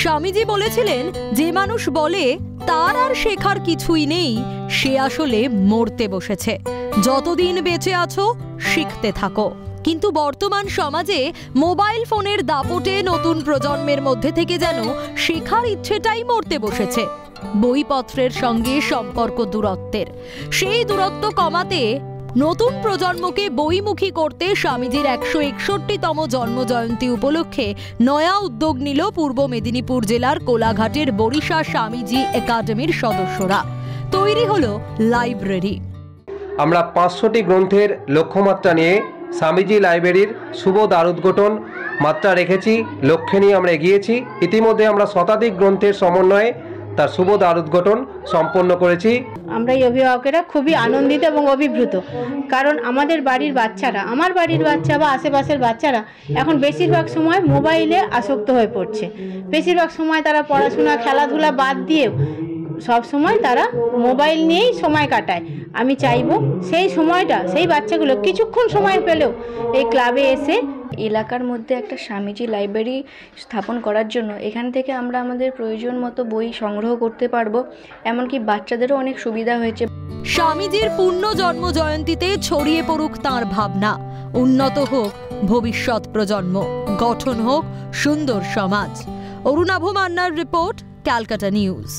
স্বামীজি বলেছিলেন, যে মানুষ বলে তার আর শেখার কিছুই নেই, সে আসলে মরতে বসেছে। যতদিন বেঁচে আছো শিখতে থাকো। কিন্তু বর্তমান সমাজে মোবাইল ফোনের দাপটে নতুন প্রজন্মের মধ্যে থেকে যেন শেখার ইচ্ছেটাই মরতে বসেছে। বইপত্রের সঙ্গে সম্পর্ক দূরত্বের, সেই দূরত্ব কমাতে নতুন প্রজন্মকে বইমুখী করতে স্বামীজির 161তম জন্মজয়ন্তী উপলক্ষে নয়া উদ্যোগ নিল পূর্ব মেদিনীপুর জেলার কোলাঘাটের বরিশা স্বামীজি একাডেমির সদস্যরা। তৈরি হলো লাইব্রেরি। আমরা 500টি গ্রন্থের লক্ষ্যমাত্রা নিয়ে স্বামীজি লাইব্রেরির শুভ দ্বারোদ্ঘাটন মাত্রা রেখেছি, লক্ষ্যে নিয়ে আমরা এগিয়েছি। ইতিমধ্যে আমরা শতাধিক গ্রন্থের সমন্বয়ে তার শুভ দ্বারোদ্ঘাটন সম্পন্ন করেছি। আমরা এই অভিভাবকেরা খুবই আনন্দিত এবং অভিভূত, কারণ আমাদের বাড়ির বাচ্চারা, আমার বাড়ির বাচ্চা বা আশেপাশের বাচ্চারা এখন বেশিরভাগ সময় মোবাইলে আসক্ত হয়ে পড়ছে। বেশিরভাগ সময় তারা পড়াশোনা খেলাধুলা বাদ দিয়েও সব সময় তারা মোবাইল নিয়েই সময় কাটায়। আমি চাইবো সেই সময়টা, সেই বাচ্চাগুলো কিছুক্ষণ সময় পেলেও এই ক্লাবে এসে এলাকার মধ্যে একটা স্বামীজি লাইব্রেরি স্থাপন করার জন্য এখান থেকে আমরা আমাদের প্রয়োজন মতো বই সংগ্রহ করতে পারবো। এমনকি বাচ্চাদেরও অনেক সুবিধা হয়েছে। স্বামীজির পূর্ণ জন্ম জয়ন্তীতে ছড়িয়ে পড়ুক তাঁর ভাবনা, উন্নত হোক ভবিষ্যৎ প্রজন্ম, গঠন হোক সুন্দর সমাজ। অরুণাভ মান্নার রিপোর্ট, ক্যালকাটা নিউজ।